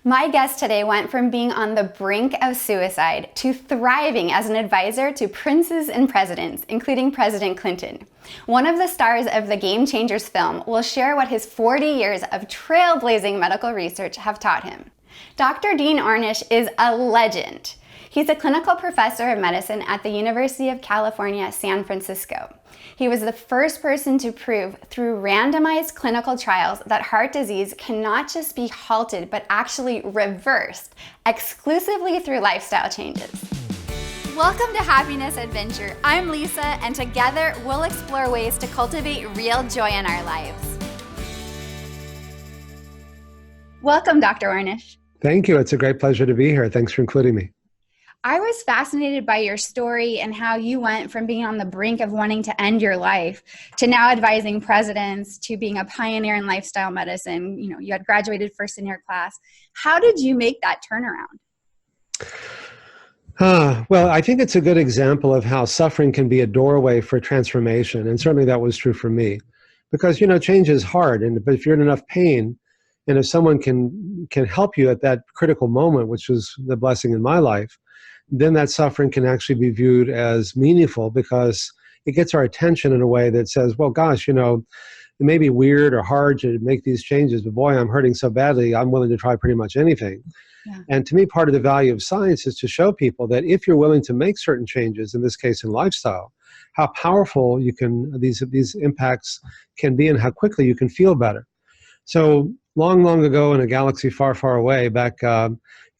My guest today went from being on the brink of suicide to thriving as an advisor to princes and presidents, including President Clinton. One of the stars of the Game Changers film will share what his 40 years of trailblazing medical research have taught him. Dr. Dean Ornish is a legend. He's a clinical professor of medicine at the University of California, San Francisco. He was the first person to prove through randomized clinical trials that heart disease cannot just be halted, but actually reversed exclusively through lifestyle changes. Welcome to Happiness Adventure. I'm Lisa, and together we'll explore ways to cultivate real joy in our lives. Welcome, Dr. Ornish. Thank you. It's a great pleasure to be here. Thanks for including me. I was fascinated by your story and how you went from being on the brink of wanting to end your life to now advising presidents, to being a pioneer in lifestyle medicine. You know, you had graduated first in your class. How did you make that turnaround? Well, I think it's a good example of how suffering can be a doorway for transformation. And certainly that was true for me. Because, you know, change is hard. But if you're in enough pain, and if someone can help you at that critical moment, which was the blessing in my life, then that suffering can actually be viewed as meaningful because it gets our attention in a way that says, well, gosh, you know, it may be weird or hard to make these changes, but boy, I'm hurting so badly, I'm willing to try pretty much anything. Yeah. And to me, part of the value of science is to show people that if you're willing to make certain changes, in this case in lifestyle, how powerful you can these impacts can be and how quickly you can feel better. So long ago in a galaxy far, far away, back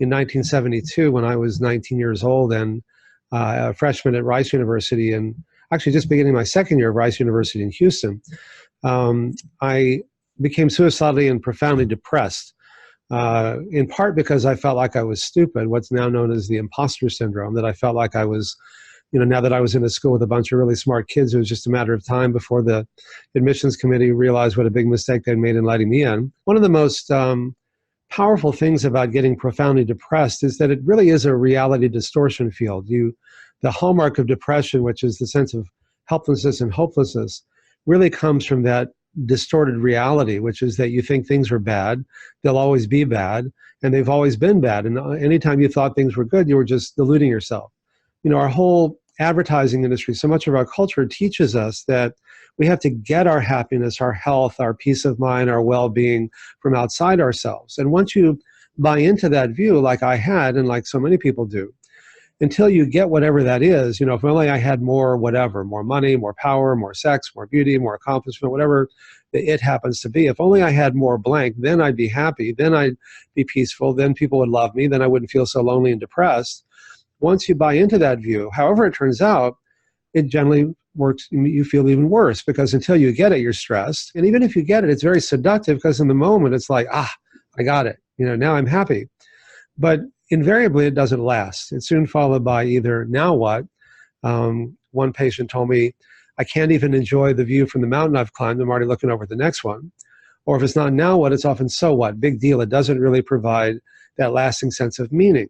in 1972, when I was 19 years old and a freshman at Rice University, and actually just beginning my second year of Rice University in Houston, I became suicidally and profoundly depressed, in part because I felt like I was stupid, what's now known as the imposter syndrome, that I felt like I was, you know, now that I was in a school with a bunch of really smart kids, it was just a matter of time before the admissions committee realized what a big mistake they'd made in letting me in. One of the most powerful things about getting profoundly depressed is that it really is a reality distortion field. The hallmark of depression, which is the sense of helplessness and hopelessness, really comes from that distorted reality, which is that you think things are bad, they'll always be bad, and they've always been bad. And anytime you thought things were good, you were just deluding yourself. You know, our whole advertising industry, so much of our culture teaches us that we have to get our happiness, our health, our peace of mind, our well-being from outside ourselves. And once you buy into that view, like I had, and like so many people do, until you get whatever that is, you know, if only I had more whatever, more money, more power, more sex, more beauty, more accomplishment, whatever it happens to be, if only I had more blank, then I'd be happy, then I'd be peaceful, then people would love me, then I wouldn't feel so lonely and depressed. Once you buy into that view, however it turns out, it generally works, you feel even worse because until you get it, you're stressed. And even if you get it, it's very seductive because in the moment it's like, I got it. You know, now I'm happy. But invariably it doesn't last. It's soon followed by either now what? One patient told me, I can't even enjoy the view from the mountain I've climbed. I'm already looking over at the next one. Or if it's not now what, it's often so what? Big deal. It doesn't really provide that lasting sense of meaning.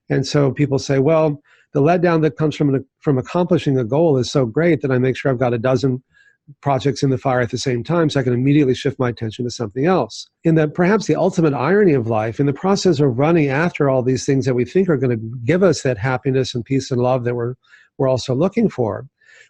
And so people say, well, the letdown that comes from accomplishing a goal is so great that I make sure I've got a dozen projects in the fire at the same time so I can immediately shift my attention to something else. In that perhaps the ultimate irony of life, in the process of running after all these things that we think are going to give us that happiness and peace and love that we're also looking for,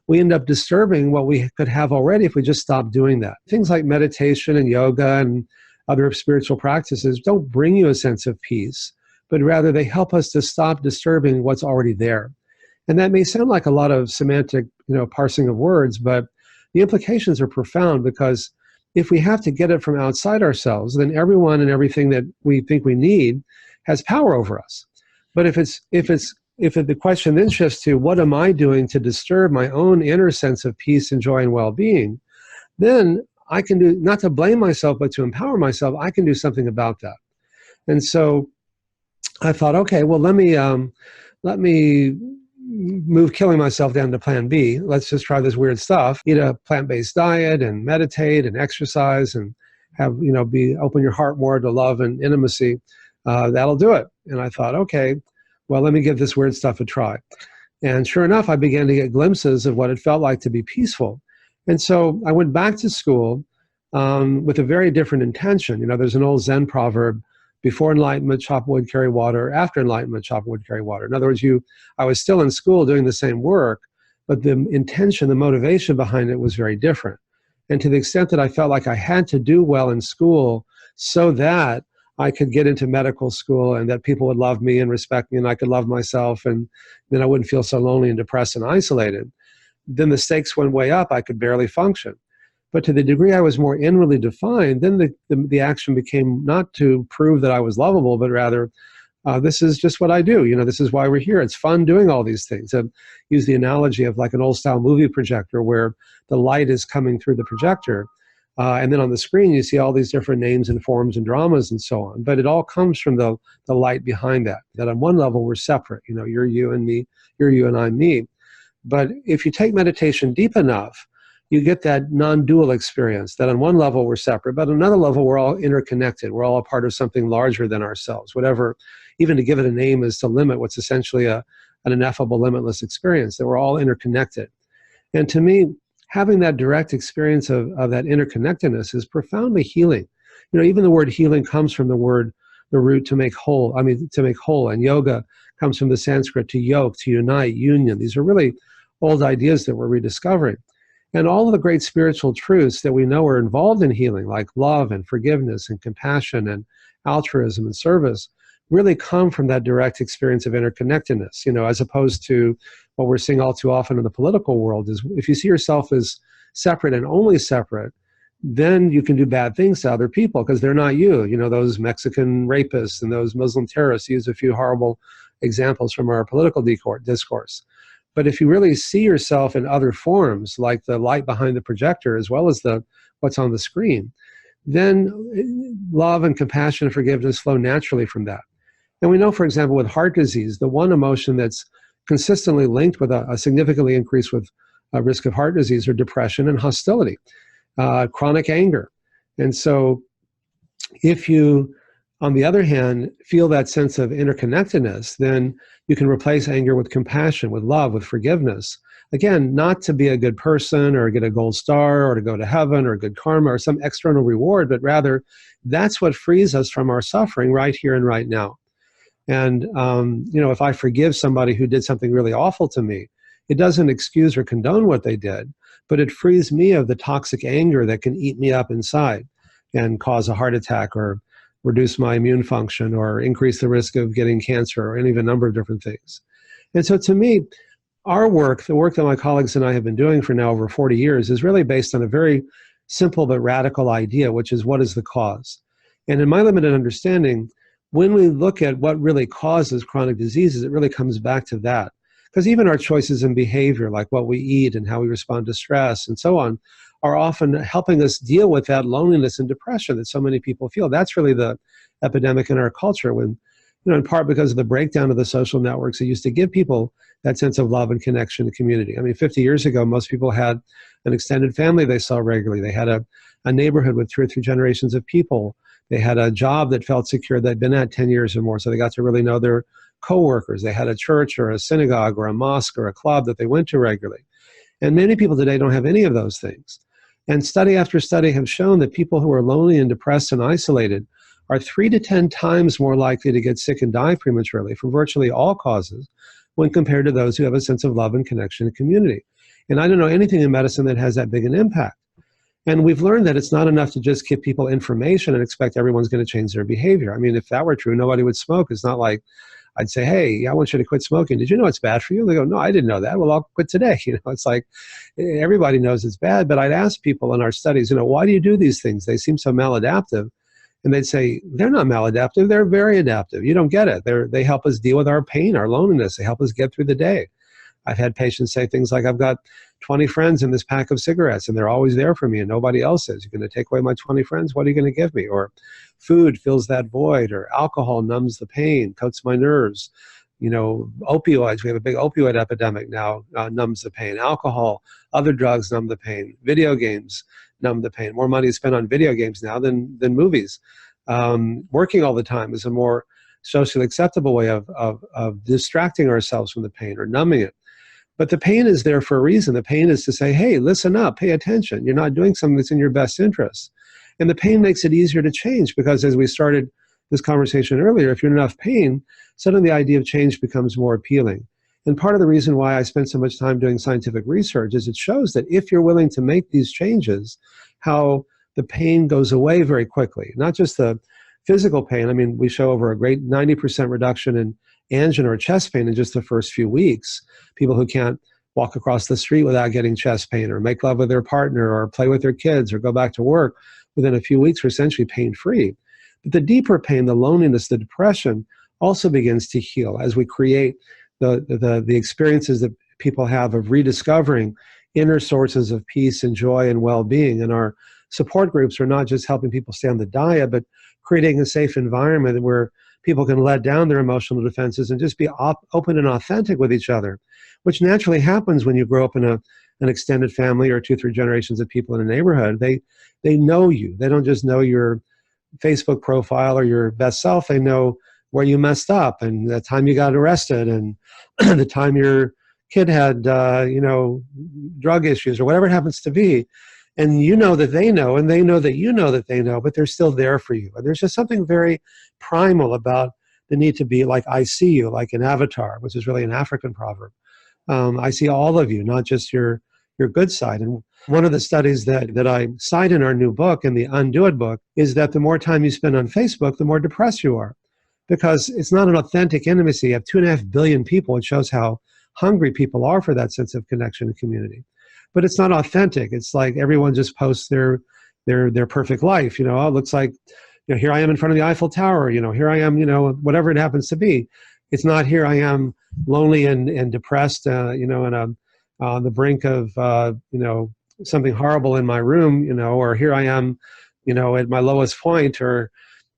we end up disturbing what we could have already if we just stopped doing that. Things like meditation and yoga and other spiritual practices don't bring you a sense of peace, but rather they help us to stop disturbing what's already there. And that may sound like a lot of semantic, you know, parsing of words, but the implications are profound because if we have to get it from outside ourselves, then everyone and everything that we think we need has power over us. But if the question then shifts to what am I doing to disturb my own inner sense of peace and joy and well-being, then I can do, not to blame myself, but to empower myself, I can do something about that. And so I thought, okay, well, let me move killing myself down to plan B. Let's just try this weird stuff, eat a plant-based diet and meditate and exercise and have, you know, open your heart more to love and intimacy. That'll do it. And I thought, okay, well, let me give this weird stuff a try. And sure enough, I began to get glimpses of what it felt like to be peaceful. And so I went back to school with a very different intention. You know, there's an old Zen proverb before enlightenment, chop wood, carry water; after enlightenment, chop wood, carry water. In other words, I was still in school doing the same work, but the intention, the motivation behind it was very different. And to the extent that I felt like I had to do well in school so that I could get into medical school and that people would love me and respect me and I could love myself, and then I wouldn't feel so lonely and depressed and isolated, then the stakes went way up. I could barely function. But to the degree I was more inwardly defined, then the action became not to prove that I was lovable, but rather, this is just what I do. This is why we're here. It's fun doing all these things. I use the analogy of like an old style movie projector where the light is coming through the projector. And then on the screen, you see all these different names and forms and dramas and so on. But it all comes from the light behind that. That on one level, we're separate. You're you and me, you're you and I'm me. But if you take meditation deep enough, you get that non-dual experience, that on one level we're separate, but on another level we're all interconnected. We're all a part of something larger than ourselves. Whatever, even to give it a name is to limit what's essentially an ineffable, limitless experience, that we're all interconnected. And to me, having that direct experience of that interconnectedness is profoundly healing. Even the word healing comes from the root to make whole. To make whole. And yoga comes from the Sanskrit to yoke, to unite, union. These are really old ideas that we're rediscovering. And all of the great spiritual truths that we know are involved in healing, like love and forgiveness and compassion and altruism and service, really come from that direct experience of interconnectedness, as opposed to what we're seeing all too often in the political world is if you see yourself as separate and only separate, then you can do bad things to other people because they're not you. Those Mexican rapists and those Muslim terrorists, use a few horrible examples from our political discourse. But if you really see yourself in other forms, like the light behind the projector, as well as what's on the screen, then love and compassion and forgiveness flow naturally from that. And we know, for example, with heart disease, the one emotion that's consistently linked with a significantly increased with risk of heart disease are depression and hostility, chronic anger. And so if you, on the other hand, feel that sense of interconnectedness, then you can replace anger with compassion, with love, with forgiveness. Again, not to be a good person or get a gold star or to go to heaven or good karma or some external reward, but rather that's what frees us from our suffering right here and right now. And, if I forgive somebody who did something really awful to me, it doesn't excuse or condone what they did, but it frees me of the toxic anger that can eat me up inside and cause a heart attack or reduce my immune function or increase the risk of getting cancer or any of a number of different things. And so to me, our work, the work that my colleagues and I have been doing for now over 40 years is really based on a very simple but radical idea, which is what is the cause? And in my limited understanding, when we look at what really causes chronic diseases, it really comes back to that. Because even our choices in behavior, like what we eat and how we respond to stress and so on, are often helping us deal with that loneliness and depression that so many people feel. That's really the epidemic in our culture when, in part because of the breakdown of the social networks that used to give people that sense of love and connection and community. 50 years ago, most people had an extended family they saw regularly. They had a neighborhood with 2 or 3 generations of people. They had a job that felt secure they'd been at 10 years or more, so they got to really know their coworkers. They had a church or a synagogue or a mosque or a club that they went to regularly. And many people today don't have any of those things. And study after study have shown that people who are lonely and depressed and isolated are 3 to 10 times more likely to get sick and die prematurely from virtually all causes when compared to those who have a sense of love and connection and community. And I don't know anything in medicine that has that big an impact. And we've learned that it's not enough to just give people information and expect everyone's going to change their behavior. If that were true, nobody would smoke. It's not like I'd say, hey, I want you to quit smoking. Did you know it's bad for you? They go, no, I didn't know that. Well, I'll quit today. It's like everybody knows it's bad. But I'd ask people in our studies, why do you do these things? They seem so maladaptive. And they'd say, they're not maladaptive. They're very adaptive. You don't get it. They help us deal with our pain, our loneliness. They help us get through the day. I've had patients say things like, I've got 20 friends in this pack of cigarettes and they're always there for me and nobody else is. You're going to take away my 20 friends? What are you going to give me? Or food fills that void, or alcohol numbs the pain, coats my nerves. Opioids, we have a big opioid epidemic now, numbs the pain. Alcohol, other drugs numb the pain. Video games numb the pain. More money is spent on video games now than movies. Working all the time is a more socially acceptable way of distracting ourselves from the pain or numbing it. But the pain is there for a reason. The pain is to say, hey, listen up, pay attention. You're not doing something that's in your best interest. And the pain makes it easier to change because as we started this conversation earlier, if you're in enough pain, suddenly the idea of change becomes more appealing. And part of the reason why I spend so much time doing scientific research is it shows that if you're willing to make these changes, how the pain goes away very quickly. Not just the physical pain. I mean, we show over a great 90% reduction in angina or chest pain in just the first few weeks. People who can't walk across the street without getting chest pain, or make love with their partner, or play with their kids, or go back to work within a few weeks are essentially pain-free. But the deeper pain, the loneliness, the depression also begins to heal as we create the experiences that people have of rediscovering inner sources of peace and joy and well-being. And our support groups are not just helping people stay on the diet, but creating a safe environment where people can let down their emotional defenses and just be open and authentic with each other, which naturally happens when you grow up in an extended family or 2-3 generations of people in a neighborhood. They know you. They don't just know your Facebook profile or your best self. They know where you messed up, and the time you got arrested, and the time your kid had, drug issues, or whatever it happens to be. And you know that they know, and they know that you know that they know, but they're still there for you. And there's just something very primal about the need to be like, I see you, like an avatar, which is really an African proverb. I see all of you, not just your good side. And one of the studies that I cite in our new book, in the Undo It book, is that the more time you spend on Facebook, the more depressed you are. Because it's not an authentic intimacy. You have 2.5 billion people. It shows how hungry people are for that sense of connection and community. But it's not authentic. It's like everyone just posts their perfect life. Oh, it looks like, here I am in front of the Eiffel Tower. Here I am, whatever it happens to be. It's not, here I am lonely and depressed, and I'm on the brink of, something horrible in my room, or here I am, at my lowest point, or,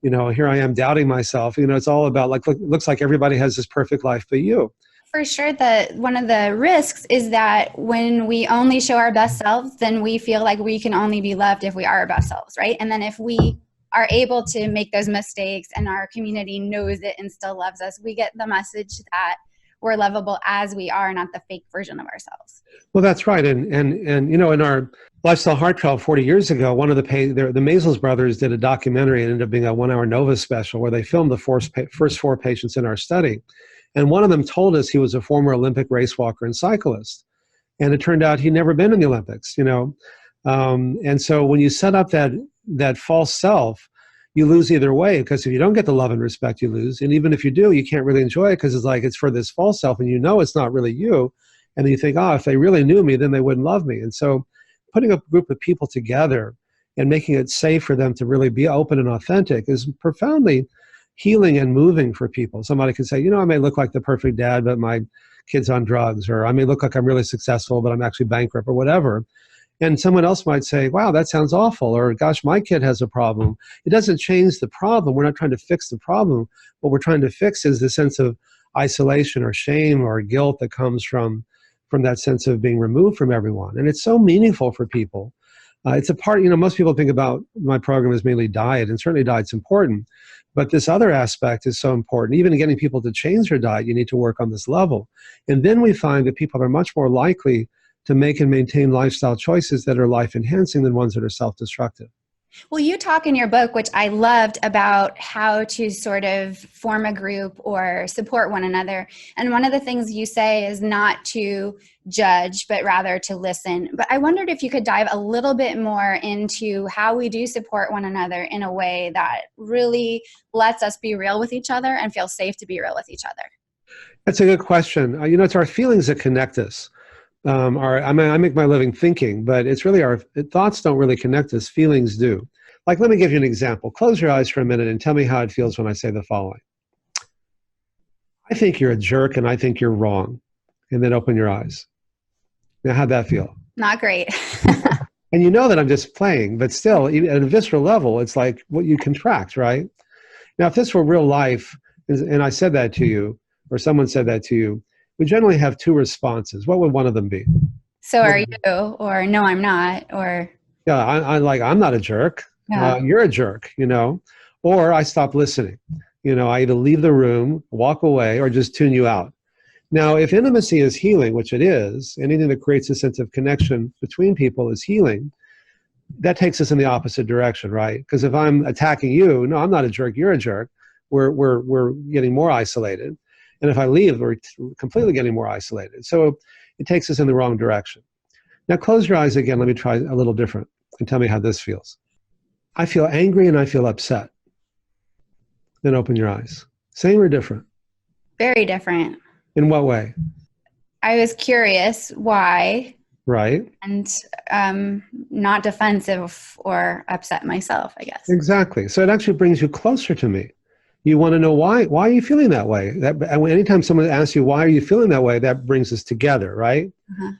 here I am doubting myself. It's all about, like, looks like everybody has this perfect life but you. For sure, one of the risks is that when we only show our best selves, then we feel like we can only be loved if we are our best selves, right? And then if we are able to make those mistakes and our community knows it and still loves us, we get the message that we're lovable as we are, not the fake version of ourselves. Well, that's right. And in our Lifestyle Heart Trial 40 years ago, one of the Maisels brothers did a documentary. It ended up being a 1-hour Nova special where they filmed the first 4 patients in our study. And one of them told us he was a former Olympic race walker and cyclist. And it turned out he'd never been in the Olympics, And so when you set up that false self, you lose either way, because if you don't get the love and respect, you lose. And even if you do, you can't really enjoy it, because it's for this false self, and it's not really you. And then you think, if they really knew me, then they wouldn't love me. And so putting a group of people together and making it safe for them to really be open and authentic is profoundly healing and moving for people. Somebody can say, I may look like the perfect dad, but my kid's on drugs, or I may look like I'm really successful, but I'm actually bankrupt, or whatever. And someone else might say, wow, that sounds awful, or gosh, my kid has a problem. It doesn't change the problem. We're not trying to fix the problem. What we're trying to fix is the sense of isolation or shame or guilt that comes from that sense of being removed from everyone. And it's so meaningful for people. It's a part, most people think about my program as mainly diet, and certainly diet's important. But this other aspect is so important. Even in getting people to change their diet, you need to work on this level. And then we find that people are much more likely to make and maintain lifestyle choices that are life-enhancing than ones that are self-destructive. Well, you talk in your book, which I loved, about how to sort of form a group or support one another. And one of the things you say is not to judge, but rather to listen. But I wondered if you could dive a little bit more into how we do support one another in a way that really lets us be real with each other and feel safe to be real with each other. That's a good question. It's our feelings that connect us. I make my living thinking, but it's really our thoughts don't really connect us. Feelings do. Like, let me give you an example. Close your eyes for a minute and tell me how it feels when I say the following. I think you're a jerk and I think you're wrong. And then open your eyes. Now, how'd that feel? Not great. And you know that I'm just playing, but still, even at a visceral level, it's like what you contract, right? Now, if this were real life, and I said that to you, or someone said that to you, we generally have 2 responses. What would one of them be? So are you, or no, I'm not, or... Yeah, I'm not a jerk. Yeah. You're a jerk, or I stop listening. I either leave the room, walk away, or just tune you out. Now, if intimacy is healing, which it is, anything that creates a sense of connection between people is healing, that takes us in the opposite direction, right? Because if I'm attacking you, no, I'm not a jerk, you're a jerk. we're getting more isolated. And if I leave, we're completely getting more isolated. So it takes us in the wrong direction. Now close your eyes again. Let me try a little different and tell me how this feels. I feel angry and I feel upset. Then open your eyes. Same or different? Very different. In what way? I was curious why. Right. And not defensive or upset myself, I guess. Exactly. So it actually brings you closer to me. You want to know why are you feeling that way? Anytime someone asks you, why are you feeling that way, that brings us together, right? Uh-huh.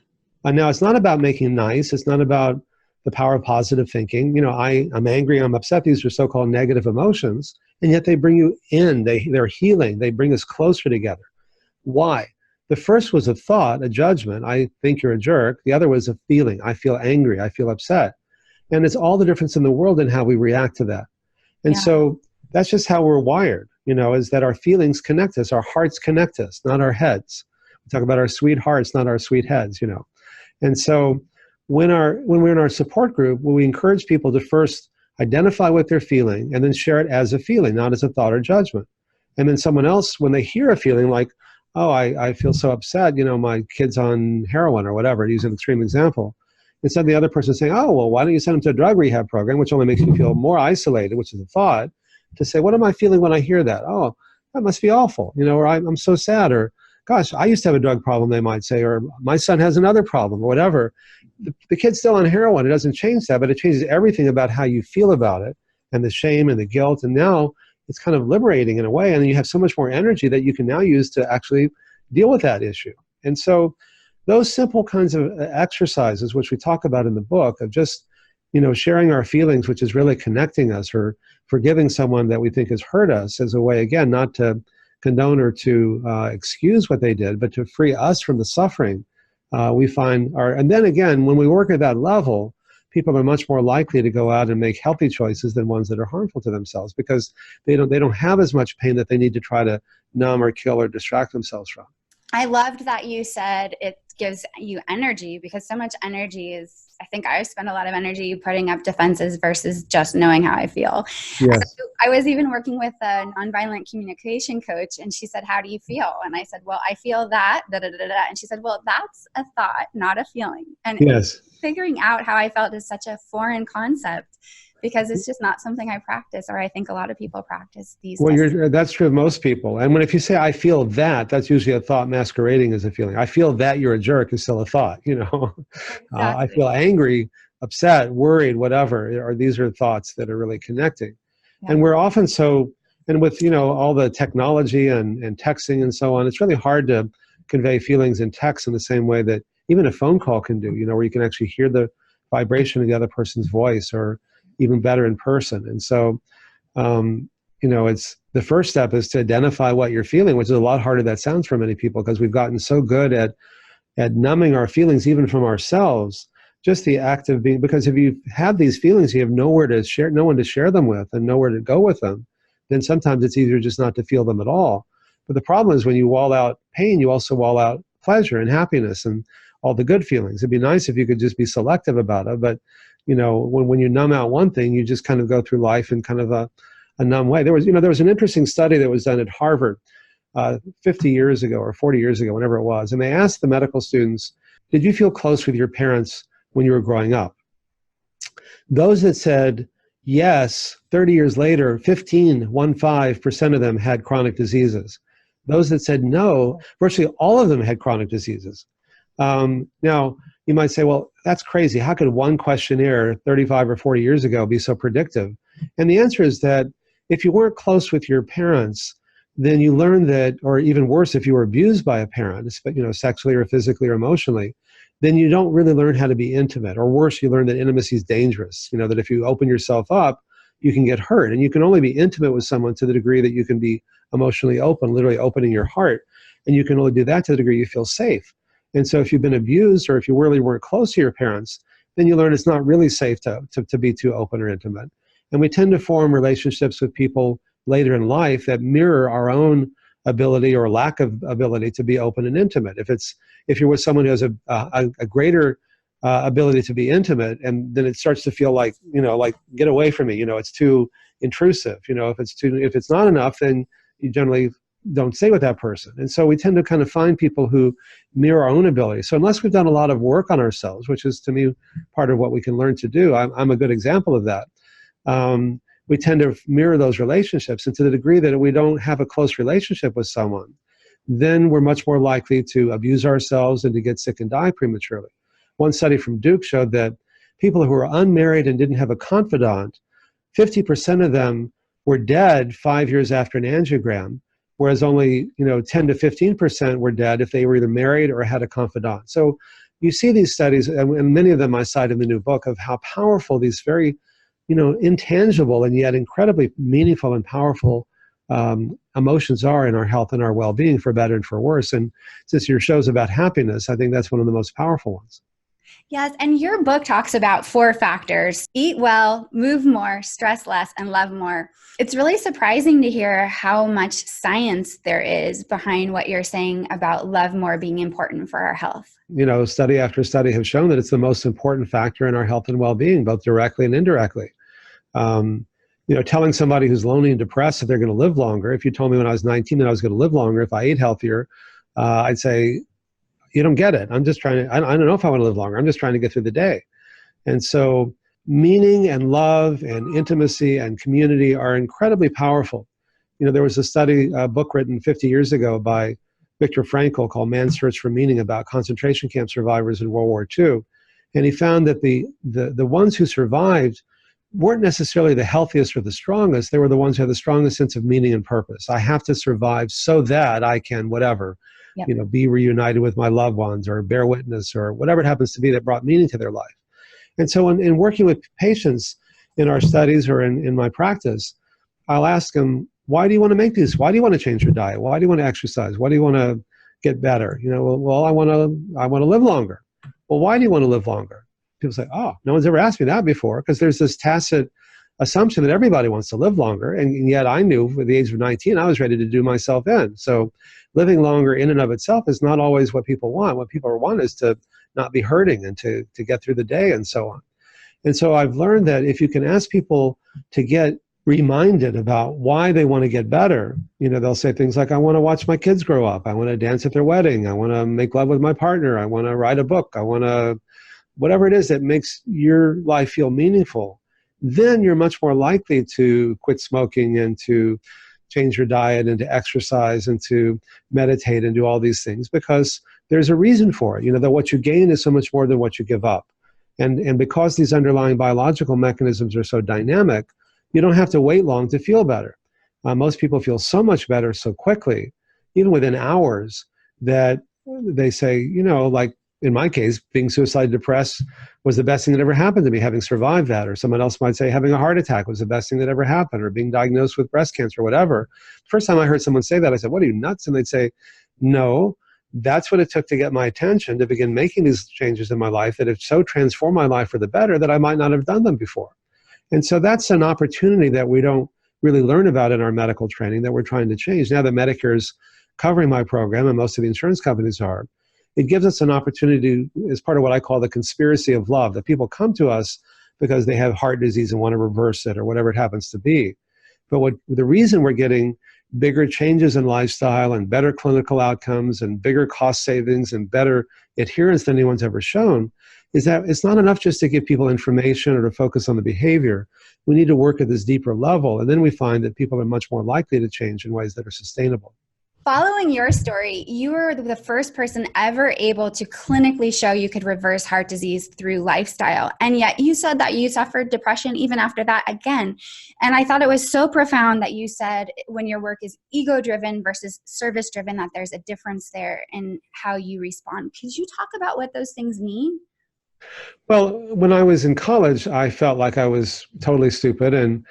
And now it's not about making nice. It's not about the power of positive thinking. I'm angry, I'm upset. These are so-called negative emotions. And yet they bring you in. They're healing. They bring us closer together. Why? The first was a thought, a judgment. I think you're a jerk. The other was a feeling. I feel angry. I feel upset. And it's all the difference in the world in how we react to that. And so that's just how we're wired, is that our feelings connect us. Our hearts connect us, not our heads. We talk about our sweet hearts, not our sweet heads, And so when we're in our support group, we encourage people to first identify what they're feeling and then share it as a feeling, not as a thought or judgment. And then someone else, when they hear a feeling like, oh, I feel so upset, my kid's on heroin or whatever, to use an extreme example, instead of the other person saying, oh, well, why don't you send them to a drug rehab program, which only makes you feel more isolated, which is a thought, to say, what am I feeling when I hear that? Oh, that must be awful, or I'm so sad, or gosh, I used to have a drug problem, they might say, or my son has another problem, or whatever. The kid's still on heroin. It doesn't change that, but it changes everything about how you feel about it and the shame and the guilt. And now it's kind of liberating in a way. And you have so much more energy that you can now use to actually deal with that issue. And so those simple kinds of exercises, which we talk about in the book, of just, sharing our feelings, which is really connecting us, or forgiving someone that we think has hurt us, as a way, again, not to condone or to excuse what they did, but to free us from the suffering, we find and then again, when we work at that level, people are much more likely to go out and make healthy choices than ones that are harmful to themselves, because they don't have as much pain that they need to try to numb or kill or distract themselves from. I loved that you said it gives you energy, because so much energy is, I think I spend a lot of energy putting up defenses versus just knowing how I feel. Yes. I was even working with a nonviolent communication coach, and she said, how do you feel? And I said, well, I feel that, da, da, da, da. And she said, well, that's a thought, not a feeling. And yes. Figuring out how I felt is such a foreign concept, because it's just not something I practice, or I think a lot of people practice these days. Well, that's true of most people. And if you say, I feel that, that's usually a thought masquerading as a feeling. I feel that you're a jerk is still a thought, Exactly. I feel angry, upset, worried, whatever, or these are thoughts that are really connecting. Yeah. And we're often and with, all the technology and texting and so on, it's really hard to convey feelings in text in the same way that even a phone call can do, where you can actually hear the vibration of the other person's voice, or even better in person. And so, it's the first step is to identify what you're feeling, which is a lot harder than that sounds for many people, because we've gotten so good at numbing our feelings, even from ourselves. Just the act of being, because if you have these feelings, you have no one to share them with, and nowhere to go with them, then sometimes it's easier just not to feel them at all. But the problem is, when you wall out pain, you also wall out pleasure and happiness and all the good feelings. It'd be nice if you could just be selective about it, but when you numb out one thing, you just kind of go through life in kind of a numb way. There was an interesting study that was done at Harvard 50 years ago or 40 years ago, whenever it was, and they asked the medical students, did you feel close with your parents when you were growing up? Those that said yes, 30 years later, 15% of them had chronic diseases. Those that said no, virtually all of them had chronic diseases. Now, you might say, well, that's crazy. How could one questionnaire 35 or 40 years ago be so predictive? And the answer is that if you weren't close with your parents, then you learn that, or even worse, if you were abused by a parent, sexually or physically or emotionally, then you don't really learn how to be intimate. Or worse, you learn that intimacy is dangerous. That if you open yourself up, you can get hurt. And you can only be intimate with someone to the degree that you can be emotionally open, literally opening your heart. And you can only do that to the degree you feel safe. And so if you've been abused, or if you really weren't close to your parents, then you learn it's not really safe to be too open or intimate. And we tend to form relationships with people later in life that mirror our own ability or lack of ability to be open and intimate. If you're with someone who has a greater ability to be intimate, and then it starts to feel like, like, get away from me. It's too intrusive. If it's not enough, then you generally don't stay with that person. And so we tend to kind of find people who mirror our own ability. So unless we've done a lot of work on ourselves, which is to me part of what we can learn to do, I'm a good example of that. We tend to mirror those relationships, and to the degree that we don't have a close relationship with someone, then we're much more likely to abuse ourselves and to get sick and die prematurely. One study from Duke showed that people who were unmarried and didn't have a confidant, 50% of them were dead 5 years after an angiogram, whereas only 10 to 15% were dead if they were either married or had a confidant. So you see these studies, and many of them I cite in the new book, of how powerful these very intangible and yet incredibly meaningful and powerful emotions are in our health and our well-being, for better and for worse. And since your show's about happiness, I think that's one of the most powerful ones. Yes, and your book talks about 4 factors: eat well, move more, stress less, and love more. It's really surprising to hear how much science there is behind what you're saying about love more being important for our health. Study after study have shown that it's the most important factor in our health and well-being, both directly and indirectly. Telling somebody who's lonely and depressed that they're going to live longer, if you told me when I was 19 that I was going to live longer if I ate healthier, I'd say, you don't get it. I'm just trying to, I don't know if I want to live longer. I'm just trying to get through the day. And so meaning and love and intimacy and community are incredibly powerful. There was a book written 50 years ago by Viktor Frankl called Man's Search for Meaning, about concentration camp survivors in World War II. And he found that the ones who survived weren't necessarily the healthiest or the strongest. They were the ones who had the strongest sense of meaning and purpose. I have to survive so that I can whatever. Yep. Be reunited with my loved ones, or bear witness, or whatever it happens to be that brought meaning to their life. And so in working with patients in our studies or in my practice, I'll ask them, why do you want to make these? Why do you want to change your diet? Why do you want to exercise? Why do you want to get better? Well, I want to live longer. Well, why do you want to live longer? People say, oh, no one's ever asked me that before, because there's this tacit assumption that everybody wants to live longer. And yet I knew at the age of 19, I was ready to do myself in. So living longer in and of itself is not always what people want. What people want is to not be hurting and to get through the day and so on. And so I've learned that if you can ask people to get reminded about why they want to get better, they'll say things like, I want to watch my kids grow up. I want to dance at their wedding. I want to make love with my partner. I want to write a book. I want to, whatever it is that makes your life feel meaningful. Then you're much more likely to quit smoking and to change your diet and to exercise and to meditate and do all these things, because there's a reason for it. That what you gain is so much more than what you give up. And because these underlying biological mechanisms are so dynamic, you don't have to wait long to feel better. Most people feel so much better so quickly, even within hours, that they say, like in my case, being suicidally depressed was the best thing that ever happened to me, having survived that. Or someone else might say having a heart attack was the best thing that ever happened, or being diagnosed with breast cancer, or whatever. First time I heard someone say that, I said, what are you, nuts? And they'd say, no, that's what it took to get my attention to begin making these changes in my life that have so transformed my life for the better that I might not have done them before. And so that's an opportunity that we don't really learn about in our medical training that we're trying to change. Now that Medicare is covering my program, and most of the insurance companies are, it gives us an opportunity to, as part of what I call the conspiracy of love, that people come to us because they have heart disease and want to reverse it or whatever it happens to be. But the reason we're getting bigger changes in lifestyle and better clinical outcomes and bigger cost savings and better adherence than anyone's ever shown is that it's not enough just to give people information or to focus on the behavior. We need to work at this deeper level, and then we find that people are much more likely to change in ways that are sustainable. Following your story, you were the first person ever able to clinically show you could reverse heart disease through lifestyle. And yet you said that you suffered depression even after that again. And I thought it was so profound that you said when your work is ego-driven versus service-driven, that there's a difference there in how you respond. Could you talk about what those things mean? Well, when I was in college, I felt like I was totally stupid and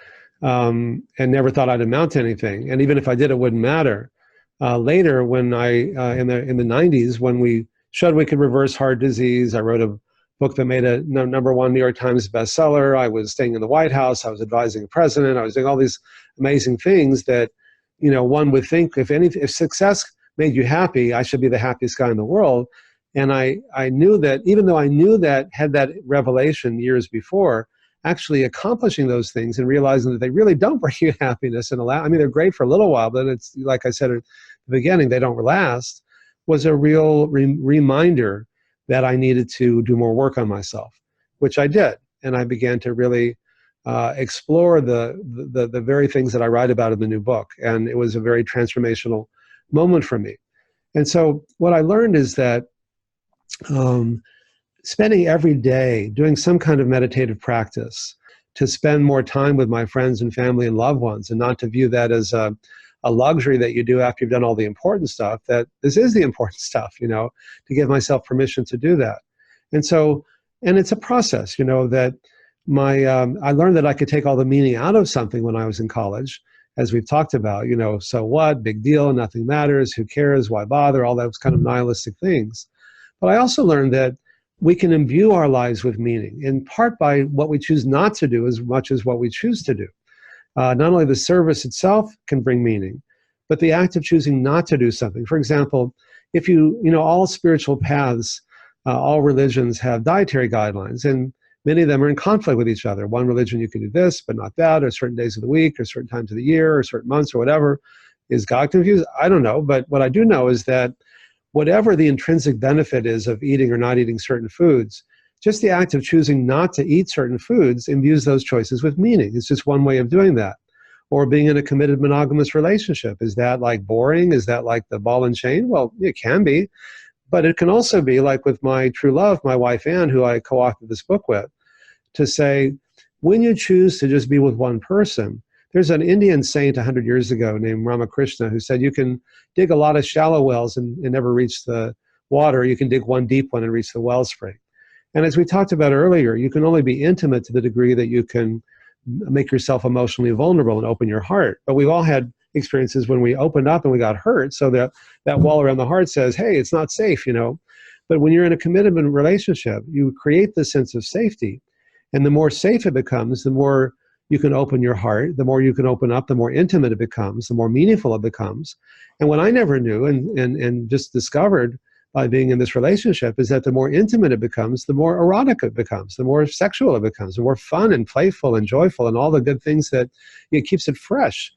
never thought I'd amount to anything. And even if I did, it wouldn't matter. Later, when in the 90s, when we showed we could reverse heart disease, I wrote a book that made a #1 New York Times bestseller. I was staying in the White House. I was advising the president. I was doing all these amazing things that, one would think if success made you happy, I should be the happiest guy in the world. And I knew that, even though I knew that, had that revelation years before, actually accomplishing those things and realizing that they really don't bring you happiness and I mean, they're great for a little while, but it's like I said at the beginning, they don't last, was a real reminder that I needed to do more work on myself, which I did. And I began to really explore the very things that I write about in the new book. And it was a very transformational moment for me. And so what I learned is that spending every day doing some kind of meditative practice, to spend more time with my friends and family and loved ones, and not to view that as a luxury that you do after you've done all the important stuff, that this is the important stuff, to give myself permission to do that. And so, and it's a process, that I learned that I could take all the meaning out of something when I was in college, as we've talked about, so what, big deal, nothing matters, who cares, why bother, all those kind of nihilistic things. But I also learned that we can imbue our lives with meaning, in part by what we choose not to do as much as what we choose to do. Not only the service itself can bring meaning, but the act of choosing not to do something. For example, if all spiritual paths, all religions have dietary guidelines, and many of them are in conflict with each other. One religion, you can do this, but not that, or certain days of the week, or certain times of the year, or certain months, or whatever. Is God confused? I don't know. But what I do know is that whatever the intrinsic benefit is of eating or not eating certain foods, just the act of choosing not to eat certain foods imbues those choices with meaning. It's just one way of doing that. Or being in a committed monogamous relationship. Is that like boring? Is that like the ball and chain? Well, it can be. But it can also be like with my true love, my wife Anne, who I co-authored this book with, to say, when you choose to just be with one person, there's an Indian saint 100 years ago named Ramakrishna who said you can dig a lot of shallow wells and never reach the water. You can dig one deep one and reach the wellspring. And as we talked about earlier, you can only be intimate to the degree that you can make yourself emotionally vulnerable and open your heart. But we've all had experiences when we opened up and we got hurt, so that wall around the heart says, hey, it's not safe, But when you're in a commitment relationship, you create this sense of safety. And the more safe it becomes, the more you can open your heart, the more you can open up, the more intimate it becomes, the more meaningful it becomes. And what I never knew and just discovered by being in this relationship is that the more intimate it becomes, the more erotic it becomes, the more sexual it becomes, the more fun and playful and joyful and all the good things that it keeps it fresh.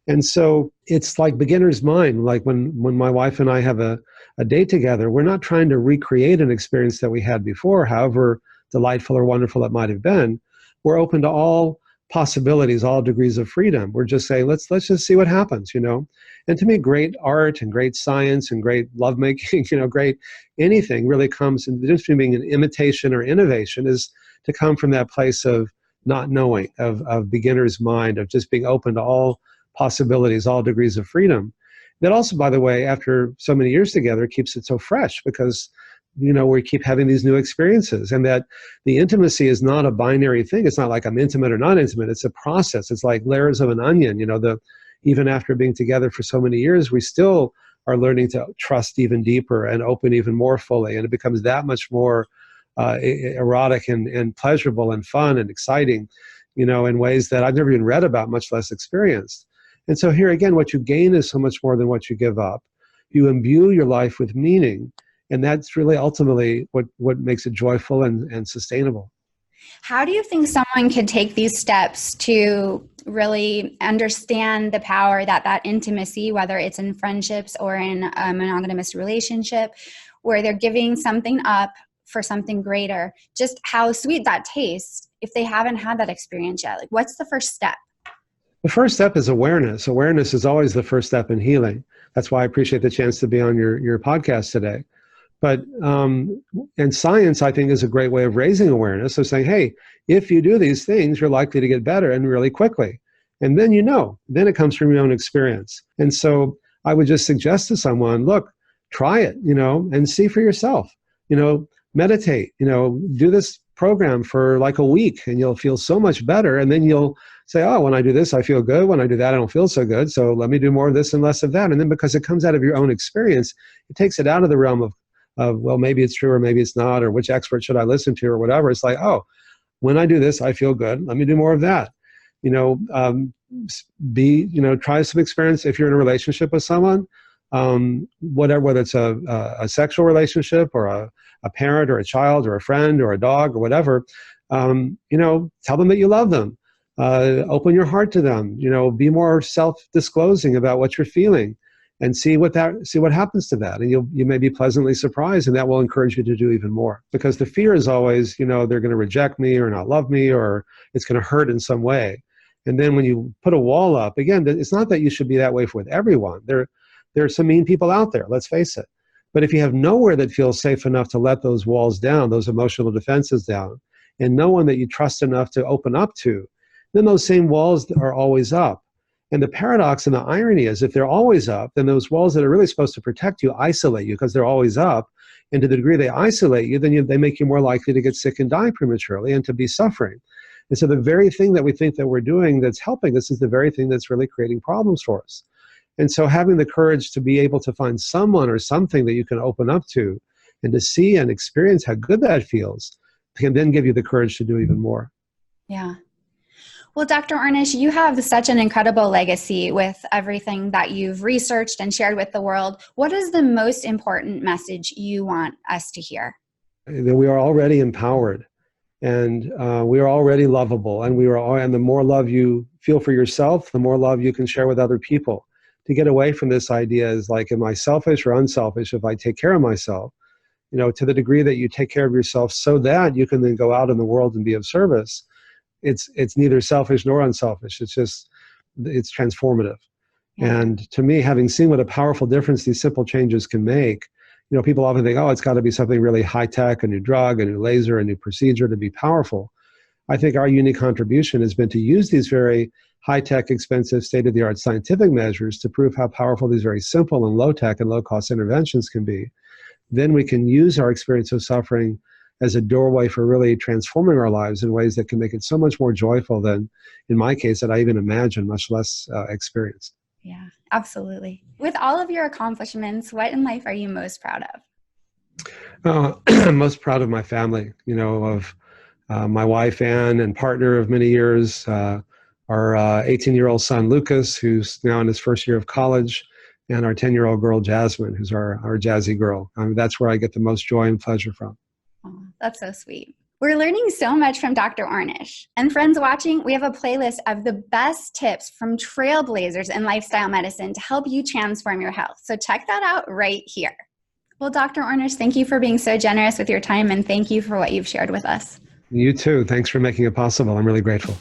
And so it's like beginner's mind. Like when my wife and I have a date together, we're not trying to recreate an experience that we had before, however delightful or wonderful it might have been. We're open to all possibilities, all degrees of freedom. We're just saying, let's just see what happens, And to me, great art and great science and great lovemaking, great anything really comes, and the difference between being an imitation or innovation is to come from that place of not knowing, of beginner's mind, of just being open to all possibilities, all degrees of freedom. That also, by the way, after so many years together, keeps it so fresh because we keep having these new experiences, and that the intimacy is not a binary thing. It's not like I'm intimate or not intimate. It's a process. It's like layers of an onion. Even after being together for so many years, we still are learning to trust even deeper and open even more fully. And it becomes that much more erotic and pleasurable and fun and exciting, in ways that I've never even read about, much less experienced. And so here again, what you gain is so much more than what you give up. You imbue your life with meaning. And that's really ultimately what makes it joyful and sustainable. How do you think someone could take these steps to really understand the power that intimacy, whether it's in friendships or in a monogamous relationship, where they're giving something up for something greater, just how sweet that tastes if they haven't had that experience yet? Like, what's the first step? The first step is awareness. Awareness is always the first step in healing. That's why I appreciate the chance to be on your podcast today. But and science, I think, is a great way of raising awareness. So saying, hey, if you do these things, you're likely to get better and really quickly. And then then it comes from your own experience. And so I would just suggest to someone, look, try it, and see for yourself, meditate, do this program for like a week and you'll feel so much better. And then you'll say, oh, when I do this, I feel good. When I do that, I don't feel so good. So let me do more of this and less of that. And then because it comes out of your own experience, it takes it out of the realm of well, maybe it's true or maybe it's not, or which expert should I listen to or whatever. It's like, oh, when I do this, I feel good. Let me do more of that. Try some experience. If you're in a relationship with someone, whether it's a sexual relationship or a parent or a child or a friend or a dog or whatever, tell them that you love them. Open your heart to them. Be more self-disclosing about what you're feeling, and see what happens to that. And you may be pleasantly surprised, and that will encourage you to do even more. Because the fear is always, they're going to reject me or not love me, or it's going to hurt in some way. And then when you put a wall up, again, it's not that you should be that way with everyone. There are some mean people out there, let's face it. But if you have nowhere that feels safe enough to let those walls down, those emotional defenses down, and no one that you trust enough to open up to, then those same walls are always up. And the paradox and the irony is, if they're always up, then those walls that are really supposed to protect you isolate you because they're always up. And to the degree they isolate you, then they make you more likely to get sick and die prematurely and to be suffering. And so the very thing that we think that we're doing that's helping us is the very thing that's really creating problems for us. And so having the courage to be able to find someone or something that you can open up to and to see and experience how good that feels can then give you the courage to do even more. Yeah. Well, Dr. Ornish, you have such an incredible legacy with everything that you've researched and shared with the world. What is the most important message you want us to hear? That we are already empowered, and we are already lovable, and and the more love you feel for yourself, the more love you can share with other people. To get away from this idea is like, am I selfish or unselfish if I take care of myself? To the degree that you take care of yourself so that you can then go out in the world and be of service, it's neither selfish nor unselfish. It's transformative. Yeah. And to me, having seen what a powerful difference these simple changes can make, people often think, oh, it's got to be something really high tech, a new drug, a new laser, a new procedure to be powerful. I think our unique contribution has been to use these very high-tech, expensive, state-of-the-art scientific measures to prove how powerful these very simple and low-tech and low-cost interventions can be. Then we can use our experience of suffering as a doorway for really transforming our lives in ways that can make it so much more joyful than, in my case, that I even imagined, much less experienced. Yeah, absolutely. With all of your accomplishments, what in life are you most proud of? I'm most proud of my family, of my wife, Anne, and partner of many years, our 18-year-old son, Lucas, who's now in his first year of college, and our 10-year-old girl, Jasmine, who's our jazzy girl. That's where I get the most joy and pleasure from. Oh, that's so sweet. We're learning so much from Dr. Ornish. And friends watching, we have a playlist of the best tips from trailblazers in lifestyle medicine to help you transform your health. So check that out right here. Well, Dr. Ornish, thank you for being so generous with your time, and thank you for what you've shared with us. You too. Thanks for making it possible. I'm really grateful.